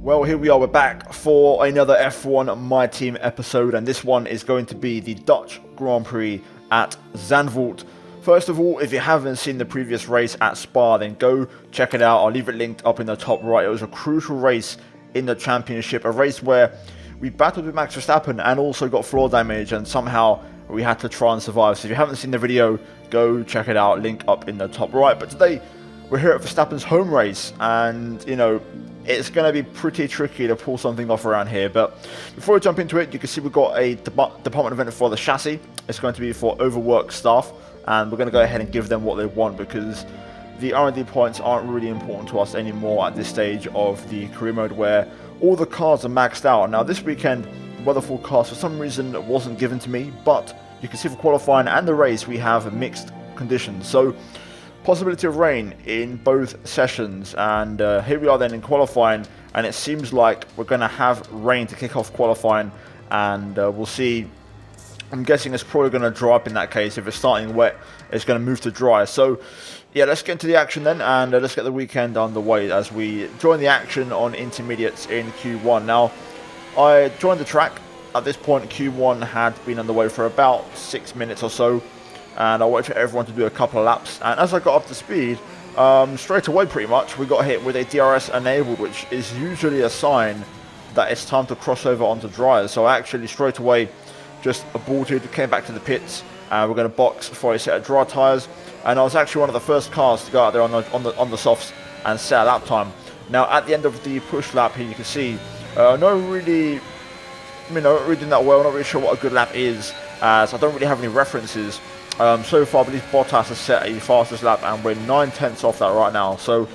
Well, here we are, we're back for another F1 My Team episode, and this one is going to be the Dutch Grand Prix at Zandvoort. First of all, if you haven't seen the previous race at Spa, then go check it out. I'll leave it linked up in the top right. It was a crucial race in the championship, a race where we battled with Max Verstappen and also got floor damage, and somehow we had to try and survive. So if you haven't seen the video, go check it out, link up in the top right. But today, we're here at Verstappen's home race, and, you know, it's going to be pretty tricky to pull something off around here. But before we jump into it, you can see we've got a department event for the chassis. It's going to be for overworked staff, and we're going to go ahead and give them what they want, because the R&D points aren't really important to us anymore at this stage of the career mode, where all the cars are maxed out. Now this weekend, weather forecast for some reason wasn't given to me, but you can see for qualifying and the race we have mixed conditions. So possibility of rain in both sessions, and here we are then in qualifying, and it seems like we're going to have rain to kick off qualifying, and we'll see. I'm guessing it's probably going to dry up in that case. If it's starting wet, it's going to move to dry. So yeah, let's get into the action then, and let's get the weekend underway as we join the action on intermediates in Q1. Now, I joined the track. At this point, Q1 had been underway for about 6 minutes or so, and I waited for everyone to do a couple of laps. And as I got up to speed, straight away pretty much, we got hit with a DRS enabled, which is usually a sign that it's time to cross over onto dryers. So I actually straight away just aborted, came back to the pits, and we're going to box for a set of dry tyres. And I was actually one of the first cars to go out there on the softs and set a lap time. Now at the end of the push lap here, you can see not really doing that well. Not really sure what a good lap is, as I don't really have any references. So far, I believe Bottas has set a fastest lap, and we're 9/10 off that right now. So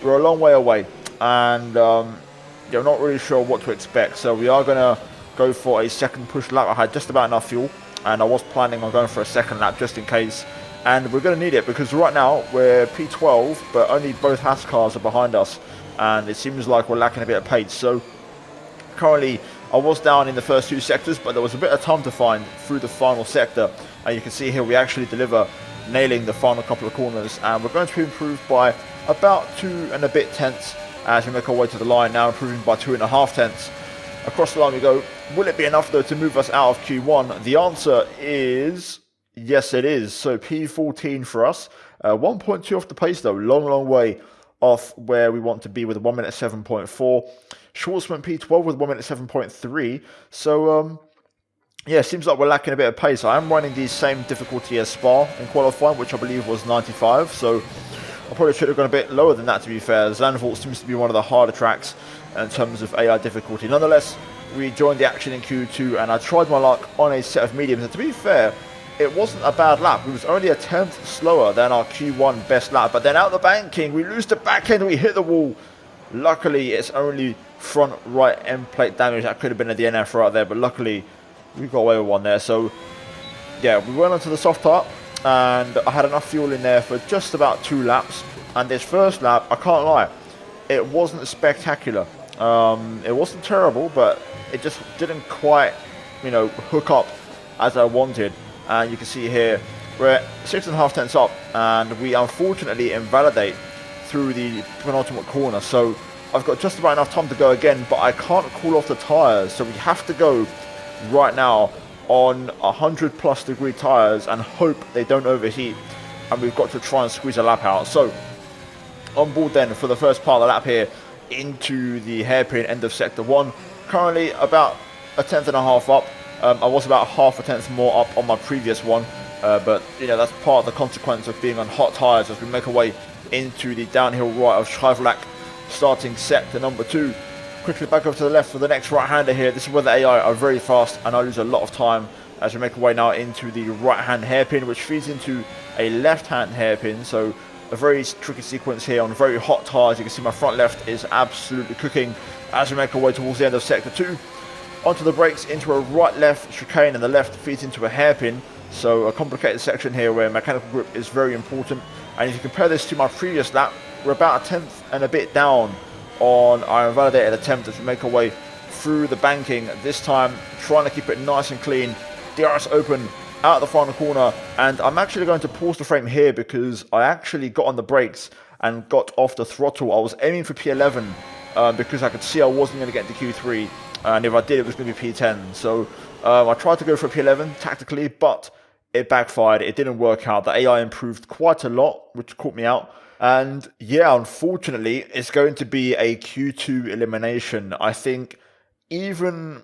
we're a long way away, and yeah, not really sure what to expect. So we are going to go for a second push lap. I had just about enough fuel, and I was planning on going for a second lap just in case. And we're going to need it, because right now we're P12, but only both Haas cars are behind us, and it seems like we're lacking a bit of pace. So currently, I was down in the first two sectors, but there was a bit of time to find through the final sector. And you can see here we actually deliver, nailing the final couple of corners, and we're going to improve by about 2 and a bit tenths as we make our way to the line, now improving by 2.5 tenths. Across the line we go. Will it be enough though to move us out of Q1? The answer is yes, it is. So P14 for us, 1.2 off the pace though, long way off where we want to be with a 1 minute 7.4. Schwartzman P12 with 1 minute 7.3. So yeah, seems like we're lacking a bit of pace. I am running the same difficulty as Spa in qualifying, which I believe was 95. So I probably should have gone a bit lower than that, to be fair. Zandvoort seems to be one of the harder tracks in terms of AI difficulty. Nonetheless, we joined the action in Q2, and I tried my luck on a set of mediums. And to be fair, it wasn't a bad lap. It was only a tenth slower than our Q1 best lap. But then out the banking, we lose the back end, we hit the wall. Luckily, it's only front right end plate damage. That could have been a DNF right there, but luckily we got away with one there. So yeah, we went onto the soft part, and I had enough fuel in there for just about 2 laps. And this first lap, I can't lie, it wasn't spectacular. It wasn't terrible, but it just didn't quite, hook up as I wanted. And you can see here we're 6.5 tenths up, and we unfortunately invalidate through the penultimate corner. So I've got just about enough time to go again, but I can't cool off the tyres. So we have to go right now on 100+ degree tyres and hope they don't overheat, and we've got to try and squeeze a lap out. So on board then for the first part of the lap here into the hairpin end of sector 1. Currently about 1.5 tenths up. I was about 0.5 tenth more up on my previous one, but that's part of the consequence of being on hot tyres as we make our way into the downhill right of Schrijflak, starting sector number 2. Quickly back over to the left for the next right-hander here. This is where the AI are very fast, and I lose a lot of time as we make our way now into the right-hand hairpin, which feeds into a left-hand hairpin. So a very tricky sequence here on very hot tyres. You can see my front left is absolutely cooking as we make our way towards the end of sector 2. Onto the brakes into a right-left chicane, and the left feeds into a hairpin. So a complicated section here where mechanical grip is very important. And if you compare this to my previous lap, we're about 1 tenth and a bit down on our invalidated attempt as we make our way through the banking. This time trying to keep it nice and clean. DRS open out the final corner, and I'm actually going to pause the frame here because I actually got on the brakes and got off the throttle. I was aiming for P11 because I could see I wasn't going to get into Q3, and if I did, it was going to be P10. So I tried to go for a P11 tactically, but it backfired. It didn't work out. The AI improved quite a lot, which caught me out. And yeah, unfortunately, it's going to be a Q2 elimination. I think even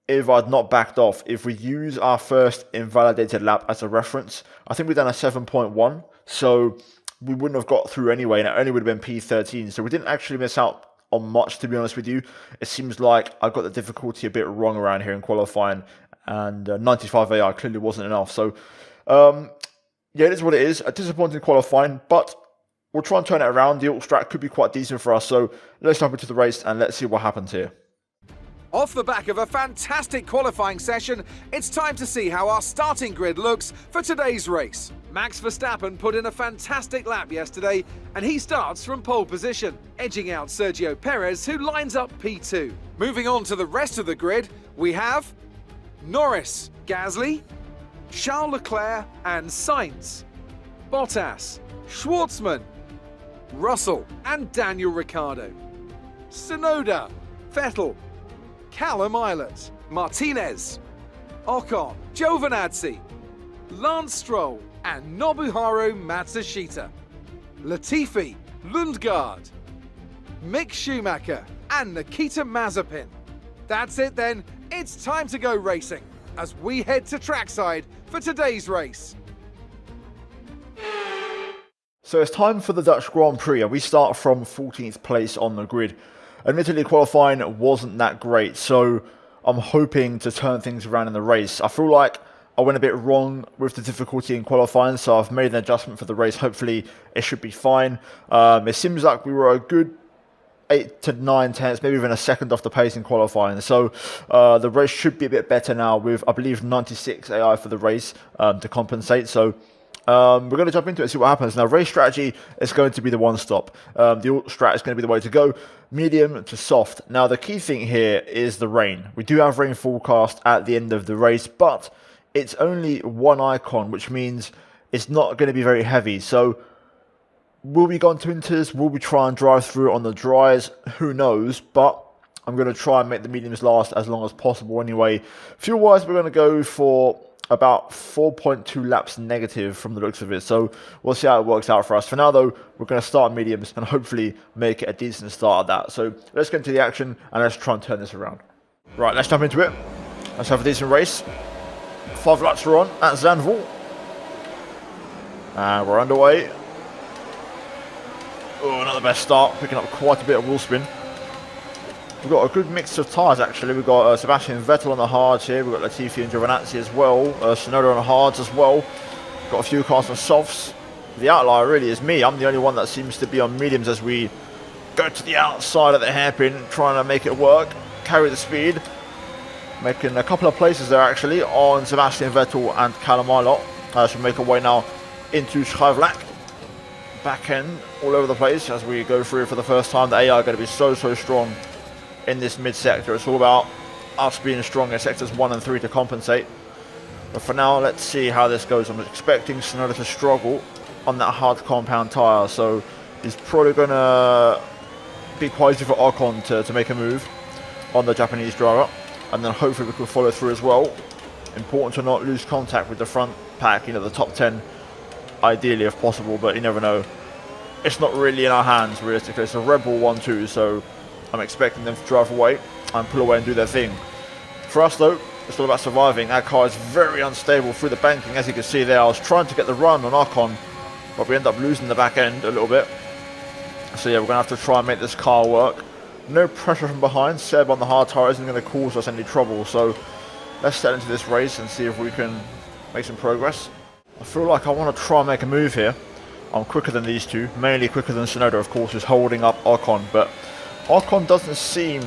if I'd not backed off, if we use our first invalidated lap as a reference, I think we've done a 7.1. So we wouldn't have got through anyway, and it only would have been P13. So we didn't actually miss out on much, to be honest with you. It seems like I got the difficulty a bit wrong around here in qualifying, and 95 AI clearly wasn't enough. So yeah, it is what it is. A disappointing qualifying, but we'll try and turn it around. The alt strat could be quite decent for us. So let's jump into the race and let's see what happens here. Off the back of a fantastic qualifying session, it's time to see how our starting grid looks for today's race. Max Verstappen put in a fantastic lap yesterday, and he starts from pole position, edging out Sergio Perez, who lines up P2. Moving on to the rest of the grid, we have Norris, Gasly, Charles Leclerc and Sainz, Bottas, Schwartzman, Russell and Daniel Ricciardo, Tsunoda, Vettel, Callum Ilott, Martinez, Ocon, Giovinazzi, Lance Stroll and Nobuharu Matsushita, Latifi, Lundgaard, Mick Schumacher and Nikita Mazepin. That's it then, it's time to go racing as we head to trackside for today's race. So it's time for the Dutch Grand Prix, and we start from 14th place on the grid. Admittedly, qualifying wasn't that great, so I'm hoping to turn things around in the race. I feel like I went a bit wrong with the difficulty in qualifying, so I've made an adjustment for the race. Hopefully, it should be fine. It seems like we were a good 8 to 9 tenths, maybe even a second off the pace in qualifying. So the race should be a bit better now with, I believe, 96 AI for the race to compensate. So we're going to jump into it and see what happens. Now, race strategy is going to be the one stop. The alt strat is going to be the way to go. Medium to soft. Now, the key thing here is the rain. We do have rain forecast at the end of the race, but it's only one icon, which means it's not going to be very heavy. So will we go into winters? Will we try and drive through it on the dries? Who knows? But I'm going to try and make the mediums last as long as possible anyway. Fuel-wise, we're going to go for about 4.2 laps negative from the looks of it. So we'll see how it works out for us. For now, though, we're going to start mediums and hopefully make it a decent start at that. So let's get into the action and let's try and turn this around. Right, let's jump into it. Let's have a decent race. 5 laps are on at Zandvoort. And we're underway. Oh, not the best start. Picking up quite a bit of wheel spin. We've got a good mix of tyres actually. We've got Sebastian Vettel on the hards here. We've got Latifi and Giovinazzi as well. Tsunoda on the hards as well. Got a few cars on softs. The outlier really is me. I'm the only one that seems to be on mediums as we go to the outside of the hairpin, trying to make it work. Carry the speed. Making a couple of places there actually on Sebastian Vettel and Callum Ilott. Should make our way now into Schuivlak. Back end all over the place as we go through for the first time. The AI are going to be so strong in this mid-sector. It's all about us being strong in sectors 1 and 3 to compensate. But for now, let's see how this goes. I'm expecting Tsunoda to struggle on that hard compound tyre, so he's probably going to be quite easy for Ocon to make a move on the Japanese driver, and then hopefully we can follow through as well. Important to not lose contact with the front pack, you know, the top 10 ideally if possible, but you never know. It's not really in our hands realistically. It's a Red Bull 1-2, so I'm expecting them to drive away and pull away and do their thing. For us though, it's all about surviving. Our car is very unstable through the banking, as you can see there. I was trying to get the run on Ocon, but we end up losing the back end a little bit. So yeah, we're going to have to try and make this car work. No pressure from behind. Seb on the hard tyre isn't going to cause us any trouble. So let's set into this race and see if we can make some progress. I feel like I want to try and make a move here. I'm quicker than these two, mainly quicker than Tsunoda, of course, who's holding up Ocon, but Ocon doesn't seem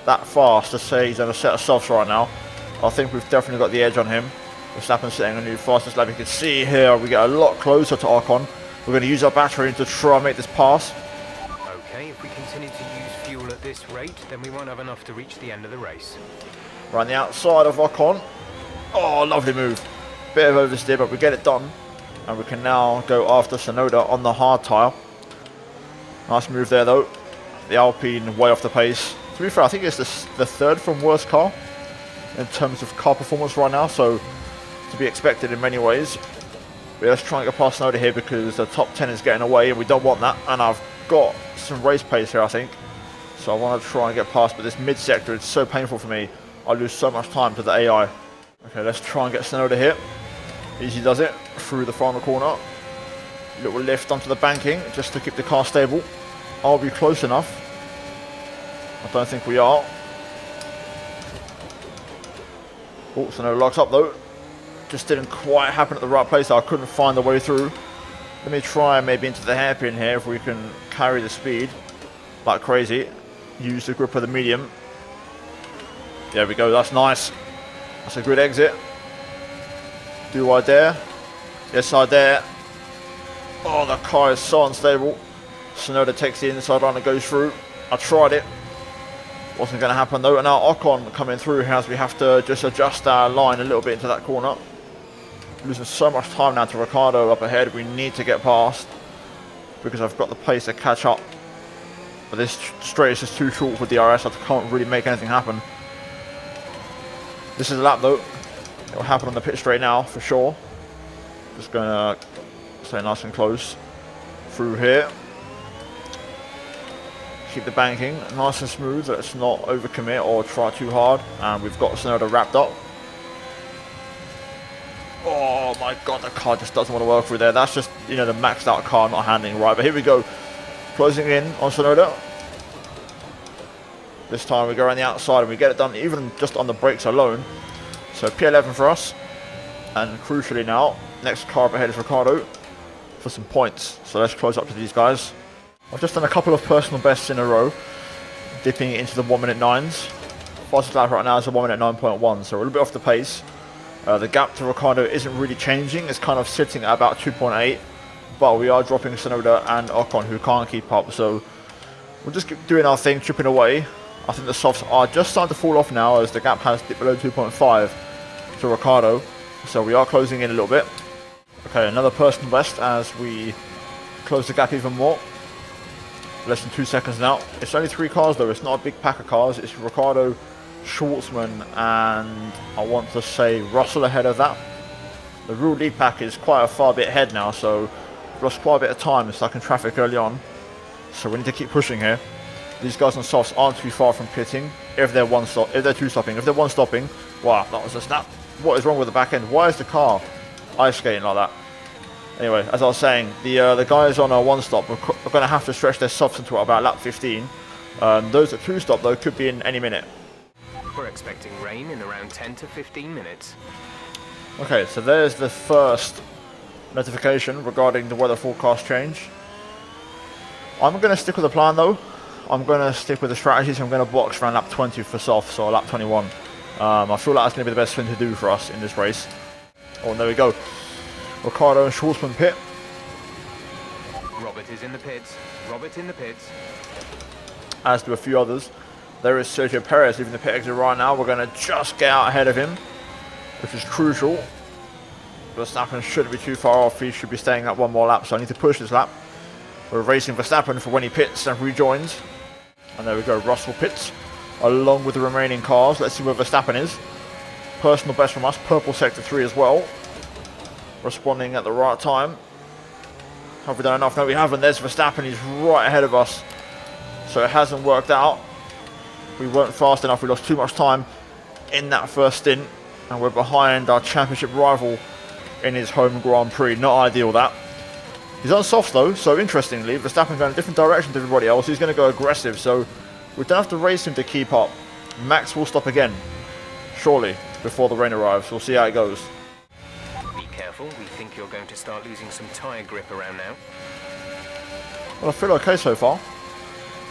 that fast to say he's on a set of softs right now. I think we've definitely got the edge on him. Verstappen setting a new fastest lap. You can see here we get a lot closer to Ocon. We're going to use our battery to try and make this pass. Okay, if we continue to use fuel at this rate, then we won't have enough to reach the end of the race. Right on the outside of Ocon. Oh, lovely move. Bit of oversteer, but we get it done. And we can now go after Tsunoda on the hard tyre. Nice move there though. The Alpine way off the pace. To be fair, I think it's the third from worst car in terms of car performance right now, so to be expected in many ways. But let's try and get past Tsunoda here because the top 10 is getting away and we don't want that. And I've got some race pace here, I think. So I want to try and get past, but this mid-sector is so painful for me. I lose so much time to the AI. Okay, let's try and get Tsunoda here. Easy does it through the final corner. Little lift onto the banking just to keep the car stable. Are we close enough? I don't think we are. Oh, Tsunoda locks up though. Just didn't quite happen at the right place. I couldn't find the way through. Let me try maybe into the hairpin here if we can carry the speed like crazy. Use the grip of the medium. There we go, that's nice. That's a good exit. Do I dare? Yes, I dare. Oh, the car is so unstable. Tsunoda takes the inside line and goes through. I tried it. Wasn't going to happen though. And now Ocon coming through as we have to just adjust our line a little bit into that corner. Losing so much time now to Ricciardo up ahead. We need to get past because I've got the pace to catch up. But this straight is just too short for DRS. I can't really make anything happen. This is a lap though. It will happen on the pit straight now for sure. Just going to stay nice and close through here. Keep the banking nice and smooth. Let's not overcommit or try too hard. And we've got Tsunoda wrapped up. Oh my god, the car just doesn't want to work through there. That's just, you know, the maxed out car not handling right. But here we go. Closing in on Tsunoda. This time we go around the outside and we get it done even just on the brakes alone. So P11 for us. And crucially now, next car up ahead is Ricciardo for some points. So let's close up to these guys. I've just done a couple of personal bests in a row, dipping into the 1 minute 9s. Fastest lap right now is a 1 minute 9.1, so we're a little bit off the pace. The gap to Ricciardo isn't really changing, it's kind of sitting at about 2.8, but we are dropping Tsunoda and Ocon who can't keep up, so we'll just keep doing our thing, chipping away. I think the softs are just starting to fall off now as the gap has dipped below 2.5 to Ricciardo, so we are closing in a little bit. Okay, another personal best as we close the gap even more. Less than 2 seconds now. It's only 3 cars though, it's not a big pack of cars. It's Ricciardo, Schwartzman and I want to say Russell ahead of that. The real lead pack is quite a far bit ahead now, so we've lost quite a bit of time stuck in traffic early on. So we need to keep pushing here. These guys on softs aren't too far from pitting. If they're two stopping. If they're one stopping, wow, that was a snap. What is wrong with the back end? Why is the car ice skating like that? Anyway, as I was saying, the guys on a one stop are going to have to stretch their softs until about lap 15. Those at two stop though could be in any minute. We're expecting rain in around 10 to 15 minutes. Okay, so there's the first notification regarding the weather forecast change. I'm going to stick with the plan though. I'm going to stick with the strategy, so I'm going to box around lap 20 for softs or lap 21. I feel like that's going to be the best thing to do for us in this race. Oh, and there we go. Ricciardo and Schwartzman pit. Robert is in the pits. Robert in the pits. As do a few others. There is Sergio Perez leaving the pit exit right now. We're going to just get out ahead of him, which is crucial. Verstappen shouldn't be too far off. He should be staying at one more lap, so I need to push this lap. We're racing Verstappen for when he pits and rejoins. And there we go, Russell pits along with the remaining cars. Let's see where Verstappen is. Personal best from us, purple sector 3 as well. Responding at the right time. Have we done enough? No, we haven't. There's Verstappen, he's right ahead of us. So it hasn't worked out. We weren't fast enough, we lost too much time in that first stint. And we're behind our championship rival in his home Grand Prix. Not ideal, that. He's on softs though, so interestingly, Verstappen going a different direction to everybody else. He's going to go aggressive, so we don't have to race him to keep up. Max will stop again, surely, before the rain arrives. We'll see how it goes. Be careful, we think you're going to start losing some tyre grip around now. Well, I feel okay so far.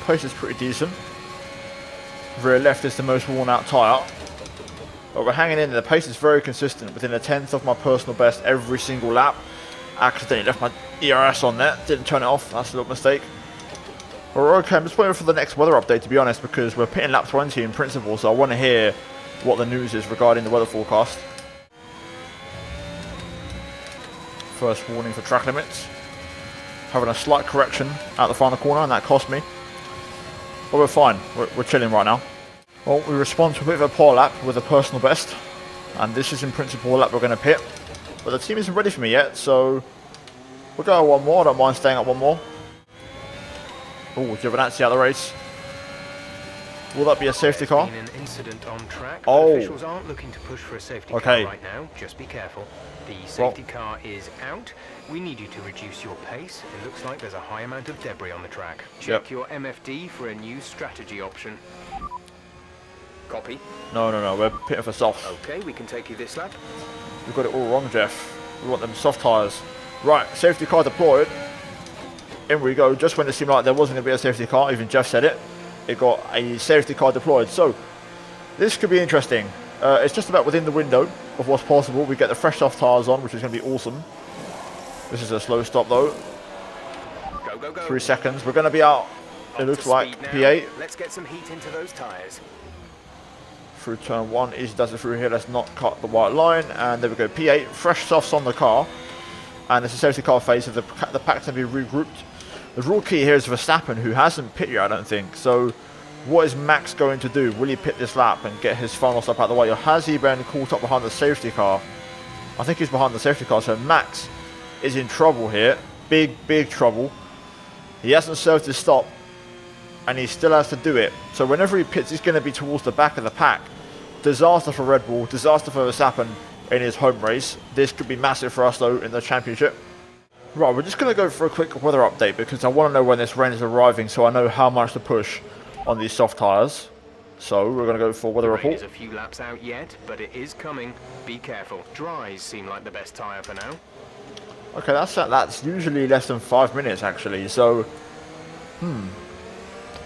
Pace is pretty decent. Rear left is the most worn out tyre. But we're hanging in there. The pace is very consistent, within a tenth of my personal best every single lap. Accidentally left my ERS on there, didn't turn it off, that's a little mistake. But we're okay, I'm just waiting for the next weather update to be honest, because we're pitting lap 20 in principle, so I want to hear what the news is regarding the weather forecast. First warning for track limits. Having a slight correction at the final corner, and that cost me. But we're fine. We're chilling right now. Well, we respond to a bit of a poor lap with a personal best. And this is in principle a lap we're going to pit. But the team isn't ready for me yet, so we'll go one more. I don't mind staying up one more. Oh, Giovinazzi out of the race. Will that be a safety car? Been an incident on track. Oh. Officials aren't looking to push for a safety Okay. car right now. Just be careful. The safety car is out. We need you to reduce your pace. It looks like there's a high amount of debris on the track. Check your MFD for a new strategy option. Copy. No, we're pitting for softs. Okay, we can take you this lap. We've got it all wrong, Jeff. We want them soft tyres. Right, safety car deployed. In we go. Just when it seemed like there wasn't going to be a safety car, even Jeff said it, it got a safety car deployed. So, this could be interesting. It's just about within the window of what's possible. We get the fresh soft tyres on, which is going to be awesome. This is a slow stop though. Go. 3 seconds. We're going to be out, it looks like, P8. Let's get some heat into those tyres. Through turn 1, easy does it through here. Let's not cut the white line. And there we go, P8. Fresh softs on the car. And it's a safety car phase, so the pack can be regrouped. The rule key here is Verstappen, who hasn't pit yet, I don't think. So, what is Max going to do? Will he pit this lap and get his final stop out of the way? Or has he been caught up behind the safety car? I think he's behind the safety car, so Max is in trouble here. Big trouble. He hasn't served his stop, and he still has to do it. So whenever he pits, he's going to be towards the back of the pack. Disaster for Red Bull, disaster for Verstappen in his home race. This could be massive for us, though, in the championship. Right, we're just going to go for a quick weather update because I want to know when this rain is arriving so I know how much to push on these soft tyres. So we're going to go for weather report. Rain is a few laps out yet, but it is coming. Be careful. Dries seem like the best tyre for now. Okay, that's usually less than 5 minutes actually. So, we're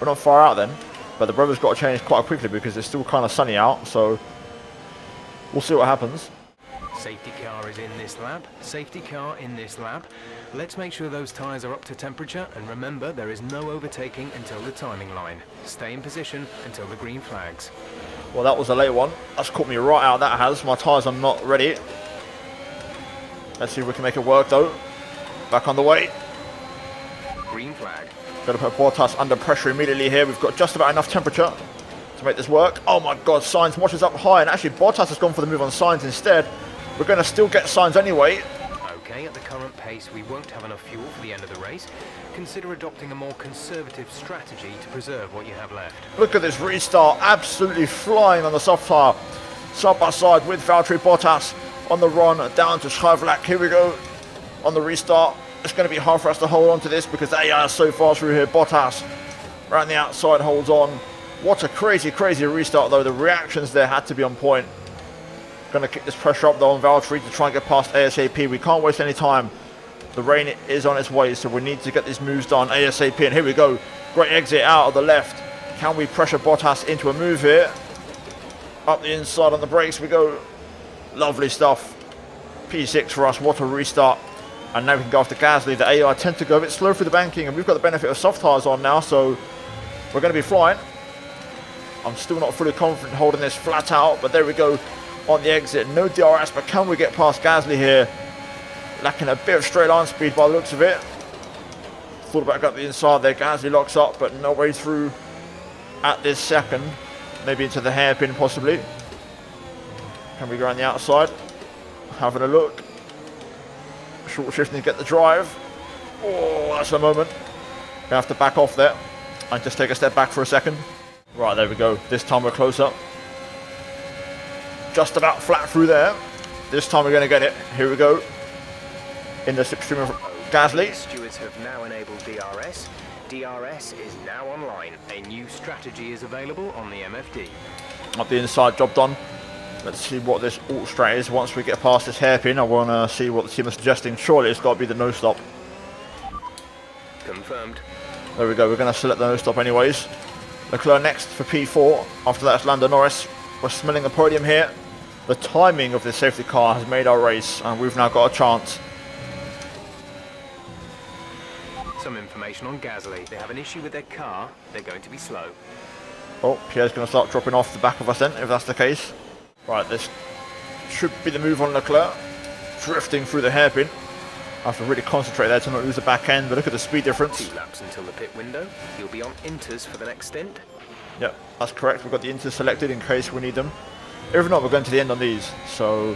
not far out then. But the weather's got to change quite quickly because it's still kind of sunny out. So we'll see what happens. Safety car is in this lap. Safety car in this lap. Let's make sure those tyres are up to temperature, and remember there is no overtaking until the timing line. Stay in position until the green flags. Well, that was a late one. That's caught me right out, that has. My tyres are not ready. Let's see if we can make it work though. Back on the way. Green flag. Got to put Bottas under pressure immediately here. We've got just about enough temperature to make this work. Oh my god, Sainz watches up high, and actually Bottas has gone for the move on Sainz instead. We're going to still get Sainz anyway. Okay, at the current pace, we won't have enough fuel for the end of the race. Consider adopting a more conservative strategy to preserve what you have left. Look at this restart, absolutely flying on the soft tyre. Side by side with Valtteri Bottas on the run down to Schreiberlack. Here we go on the restart. It's going to be hard for us to hold on to this because they are so far through here. Bottas around the outside holds on. What a crazy restart though. The reactions there had to be on point. Going to kick this pressure up though on Valtteri to try and get past ASAP. We can't waste any time. The rain is on its way, so we need to get these moves done ASAP. And here we go. Great exit out of the left. Can we pressure Bottas into a move here? Up the inside on the brakes we go. Lovely stuff. P6 for us. What a restart. And now we can go after Gasly. The AI tend to go a bit slow through the banking, and we've got the benefit of soft tyres on now, so we're going to be flying. I'm still not fully confident holding this flat out, but there we go on the exit. No DRS, but can we get past Gasly here? Lacking a bit of straight line speed by the looks of it. Thought about going up the inside there. Gasly locks up, but no way through at this second. Maybe into the hairpin possibly. Can we go around the outside? Having a look. Short shifting to get the drive. Oh, that's a moment. Gonna have to back off there and just take a step back for a second. Right, there we go. This time we're closer. Just about flat through there. This time we're going to get it. Here we go. In the slipstream of Gasly. Stewards have now enabled DRS. DRS is now online. A new strategy is available on the MFD. Up the inside, job done. Let's see what this alt strat is. Once we get past this hairpin, I want to see what the team is suggesting. Surely it's got to be the no stop. Confirmed. There we go. We're going to select the no stop anyways. Leclerc next for P4. After that, it's Lando Norris. We're smelling the podium here. The timing of this safety car has made our race, and we've now got a chance. Some information on Gasly. They have an issue with their car. They're going to be slow. Oh, Pierre's going to start dropping off the back of us then, if that's the case. Right, this should be the move on Leclerc. Drifting through the hairpin. I have to really concentrate there to not lose the back end, but look at the speed difference. 2 laps until the pit window. You'll be on inters for the next stint. Yep, that's correct. We've got the inters selected in case we need them. If not, we're going to the end on these. So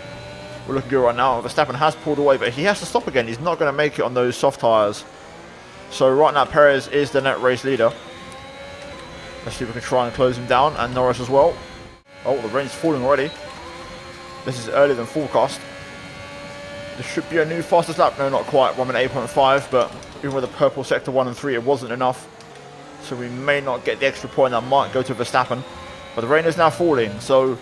we're looking good right now. Verstappen has pulled away, but he has to stop again. He's not going to make it on those soft tyres. So right now, Perez is the net race leader. Let's see if we can try and close him down, and Norris as well. Oh, the rain's falling already. This is earlier than forecast. There should be a new fastest lap. No, not quite. 1 minute 8.5, but even with the purple sector 1 and 3, it wasn't enough. So we may not get the extra point that might go to Verstappen. But the rain is now falling, so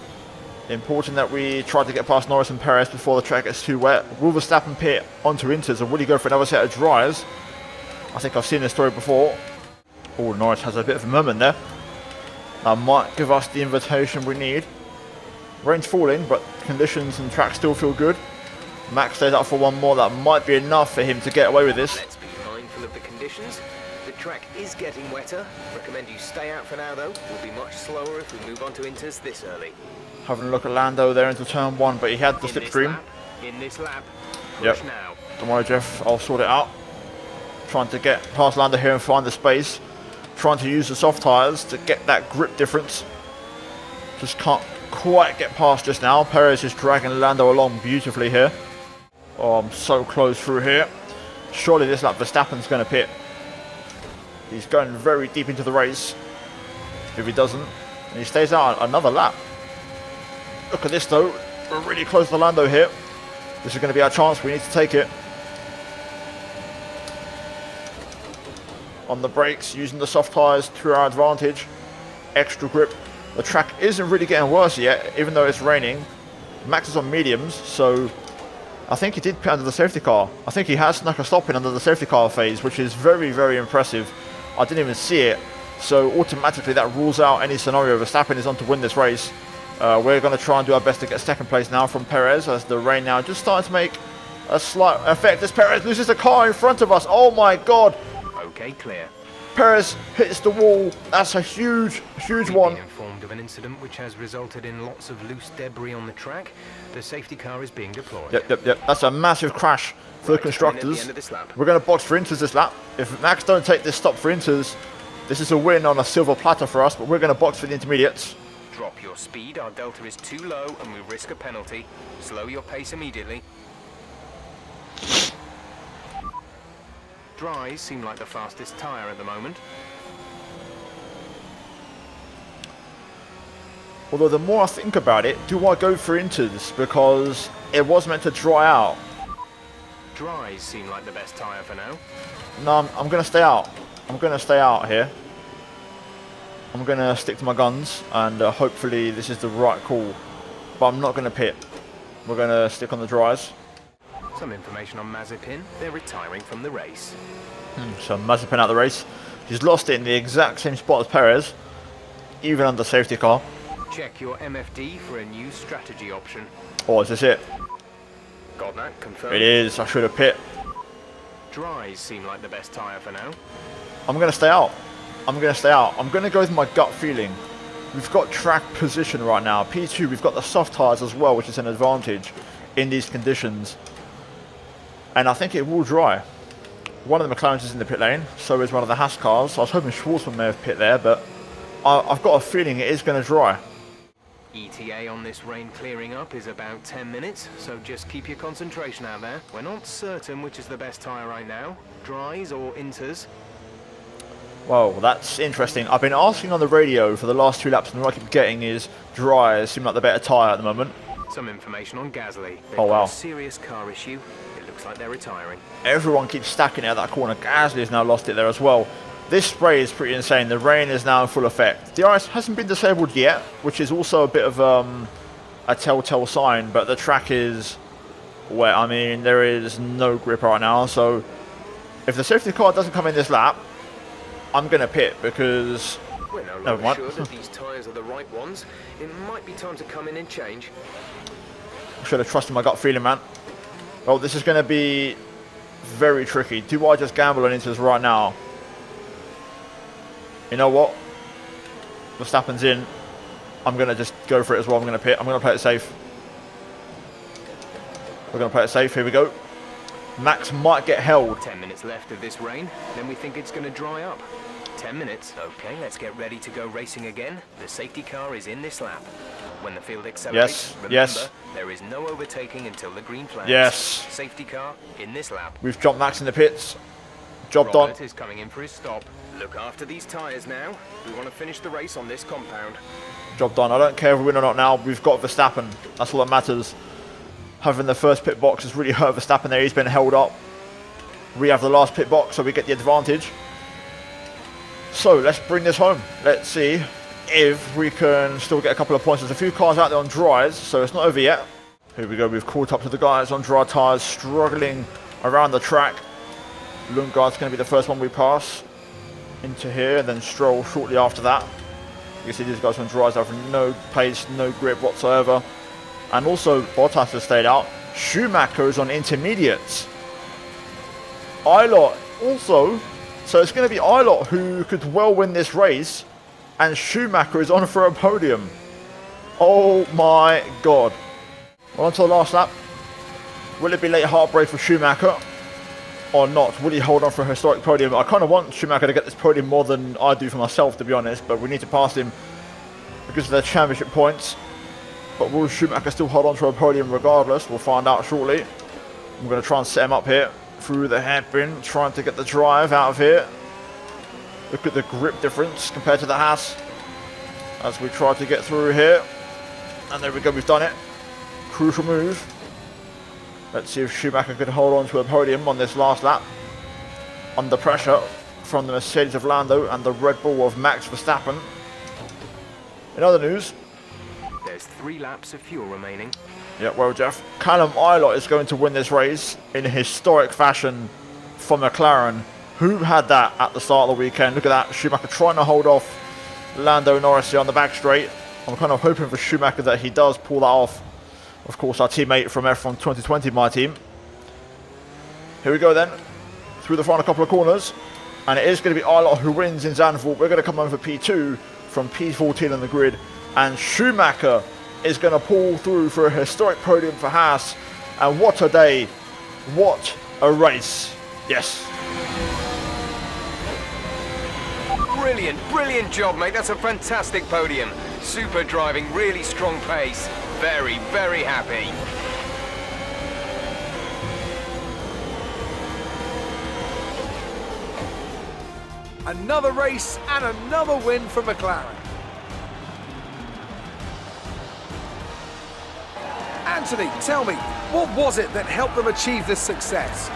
important that we try to get past Norris and Perez before the track gets too wet. Will Verstappen pit onto inters, or will he go for another set of dries? I think I've seen this story before. Oh, Norris has a bit of a moment there. That might give us the invitation we need. Rain's falling, but conditions and track still feel good. Max stays out for one more. That might be enough for him to get away with this. Let's be mindful of the conditions. The track is getting wetter. Recommend you stay out for now, though. We'll be much slower if we move on to inters this early. Having a look at Lando there into turn 1, but he had the slipstream. In this lap, Yep. push now. Don't worry, Jeff. I'll sort it out. Trying to get past Lando here and find the space. Trying to use the soft tyres to get that grip difference. Just can't quite get past just now. Perez is dragging Lando along beautifully here. Oh, I'm so close through here. Surely this lap Verstappen's going to pit. He's going very deep into the race. If he doesn't, and he stays out another lap. Look at this though. We're really close to Lando here. This is going to be our chance. We need to take it. On the brakes, using the soft tyres to our advantage. Extra grip. The track isn't really getting worse yet, even though it's raining. Max is on mediums, so I think he did pit under the safety car. I think he has snuck a stop in under the safety car phase, which is very, very impressive. I didn't even see it, so automatically that rules out any scenario. Verstappen is on to win this race. We're going to try and do our best to get second place now from Perez, as the rain now just starting to make a slight effect as Perez loses the car in front of us. Oh my god! Okay, clear. Perez hits the wall. That's a huge one. Been informed of an incident which has resulted in lots of loose debris on the track. The safety car is being deployed. Yep. That's a massive crash for the constructors. We're going to box for inters this lap. If Max don't take this stop for inters, this is a win on a silver platter for us, but we're going to box for the intermediates. Drop your speed. Our delta is too low and we risk a penalty. Slow your pace immediately. Dries seem like the fastest tyre at the moment. Although the more I think about it, do I go for inters? Because it was meant to dry out. Dries seem like the best tyre for now. No, I'm going to stay out. I'm going to stay out here. I'm going to stick to my guns, and hopefully this is the right call. But I'm not going to pit. We're going to stick on the dries. Some information on Mazepin. They're retiring from the race. So Mazepin out the race. He's lost it in the exact same spot as Perez, even under safety car. Check your MFD for a new strategy option. Oh, is this it? Got that confirmed? It is. I should have pit. Dries seem like the best tyre for now. I'm going to stay out. I'm going to go with my gut feeling. We've got track position right now. P2, we've got the soft tyres as well, which is an advantage in these conditions. And I think it will dry. One of the McLarens is in the pit lane, so is one of the Haas cars. I was hoping Schwartzman may have pit there, but I've got a feeling it is going to dry. ETA on this rain clearing up is about 10 minutes, so just keep your concentration out there. We're not certain which is the best tyre right now, dries or inters. Well, that's interesting. I've been asking on the radio for the last 2 laps, and what I keep getting is dries seem like the better tyre at the moment. Some information on Gasly. They've Oh, wow. got a serious car issue. It looks like they're retiring. Everyone keeps stacking it at that corner. Gasly has now lost it there as well. This spray is pretty insane. The rain is now in full effect. The ice hasn't been disabled yet, which is also a bit of a telltale sign, but the track is wet. I mean, there is no grip right now, so if the safety car doesn't come in this lap, I'm going to pit because... We're no Never longer mind. sure that these tyres are the right ones. It might be time to come in and change. I should have trusted my gut feeling, man. Well, this is going to be very tricky. Do I just gamble on inters right now? You know what? Verstappen's in. I'm going to just go for it as well. I'm going to pit. I'm going to play it safe. We're going to play it safe. Here we go. Max might get held. 10 minutes left of this rain, then we think it's going to dry up. 10 minutes. Okay, let's get ready to go racing again. The safety car is in this lap. When the field accelerates, remember, there is no overtaking until the green flags. Yes. Safety car in this lap. We've dropped Max in the pits. Job Robert done. is coming in for his stop. Look after these tyres now. We want to finish the race on this compound. Job done. I don't care if we win or not now. We've got Verstappen. That's all that matters. Having the first pit box has really hurt Verstappen there. He's been held up. We have the last pit box, so we get the advantage. So let's bring this home. Let's see if we can still get a couple of points. There's a few cars out there on dries, so it's not over yet. Here we go. We've caught up to the guys on dry tyres, struggling around the track. Lundgaard's going to be the first one we pass into here, and then Stroll shortly after that. You can see these guys on dries have no pace, no grip whatsoever. And also, Bottas has stayed out. Schumacher is on intermediates. Eilert also. So it's going to be Eilert who could well win this race. And Schumacher is on for a podium. Oh my God. Well, on to the last lap. Will it be late heartbreak for Schumacher? Or not? Will he hold on for a historic podium? I kind of want Schumacher to get this podium more than I do for myself, to be honest. But we need to pass him because of their championship points. But will Schumacher still hold on to a podium regardless? We'll find out shortly. I'm going to try and set him up here through the hairpin, trying to get the drive out of here. Look at the grip difference compared to the Haas as we try to get through here. And there we go, we've done it. Crucial move. Let's see if Schumacher could hold on to a podium on this last lap. Under pressure from the Mercedes of Lando and the Red Bull of Max Verstappen. In other news, there's 3 laps of fuel remaining. Yeah, well, Jeff, Callum Eilert is going to win this race in historic fashion for McLaren. Who had that at the start of the weekend? Look at that, Schumacher trying to hold off Lando Norris here on the back straight. I'm kind of hoping for Schumacher that he does pull that off. Of course, our teammate from F1 2020, my team. Here we go then, through the final couple of corners. And it is going to be Eilert who wins in Zandvoort. We're going to come home for P2 from P14 on the grid. And Schumacher is going to pull through for a historic podium for Haas. And what a day. What a race. Yes. Brilliant, brilliant job, mate. That's a fantastic podium. Super driving, really strong pace. Very, very happy. Another race and another win for McLaren. Anthony, tell me, what was it that helped them achieve this success?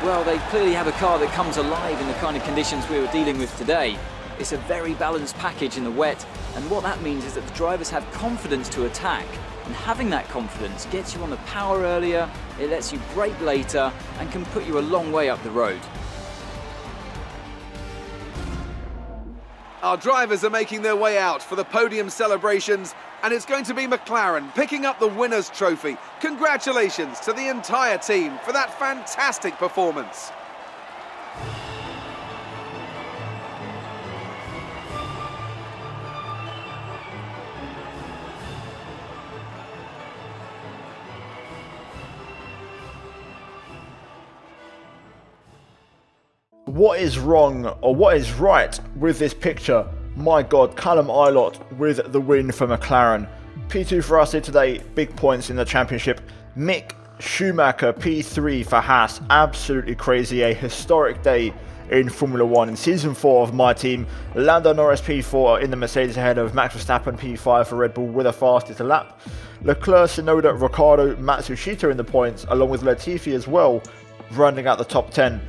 Well, they clearly have a car that comes alive in the kind of conditions we were dealing with today. It's a very balanced package in the wet, and what that means is that the drivers have confidence to attack, and having that confidence gets you on the power earlier, it lets you brake later, and can put you a long way up the road. Our drivers are making their way out for the podium celebrations, and it's going to be McLaren picking up the winner's trophy. Congratulations to the entire team for that fantastic performance. What is wrong or what is right with this picture? My God, Callum Eilert with the win for McLaren. P2 for us here today, big points in the championship. Mick Schumacher, P3 for Haas. Absolutely crazy, a historic day in Formula 1 in Season 4 of my team. Lando Norris P4 in the Mercedes ahead of Max Verstappen P5 for Red Bull with a fastest lap. Leclerc, Tsunoda, Ricciardo, Matsushita in the points, along with Latifi as well, rounding out the top 10.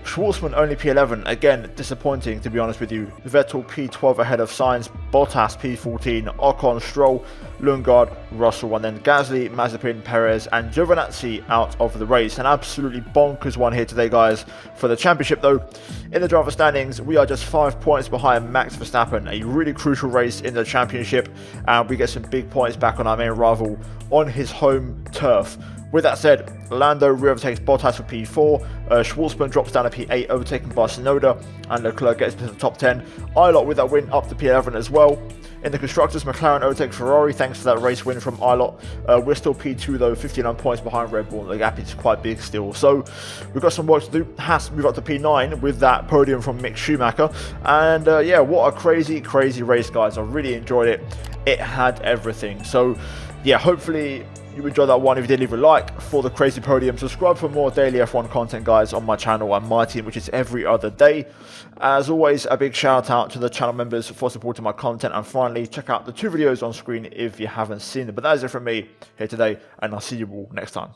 Schwartzman only P11, again disappointing to be honest with you. Vettel P12 ahead of Sainz, Bottas P14, Ocon, Stroll, Lundgaard, Russell, and then Gasly, Mazepin, Perez and Giovinazzi out of the race. An absolutely bonkers one here today, guys, for the championship though. In the driver standings, we are just 5 points behind Max Verstappen, a really crucial race in the championship, and we get some big points back on our main rival on his home turf. With that said, Lando re-overtakes Bottas for P4, Schwartzman drops down to P8, overtaken by Tsunoda, and Leclerc gets to the top 10. Eilert with that win up to P11 as well. In the Constructors, McLaren overtake Ferrari thanks to that race win from Ilott. We're still P2 though, 59 points behind Red Bull. The gap is quite big still. So we've got some work to do. Haas move up to P9 with that podium from Mick Schumacher. And yeah, what a crazy race, guys. I really enjoyed it. It had everything. So yeah, hopefully you enjoyed that one. If you did, leave a like for the crazy podium. Subscribe for more daily F1 content, guys, on my channel and my team, which is every other day. As always, a big shout out to the channel members for supporting my content. And finally, check out the 2 videos on screen if you haven't seen them. But that is it from me here today, and I'll see you all next time.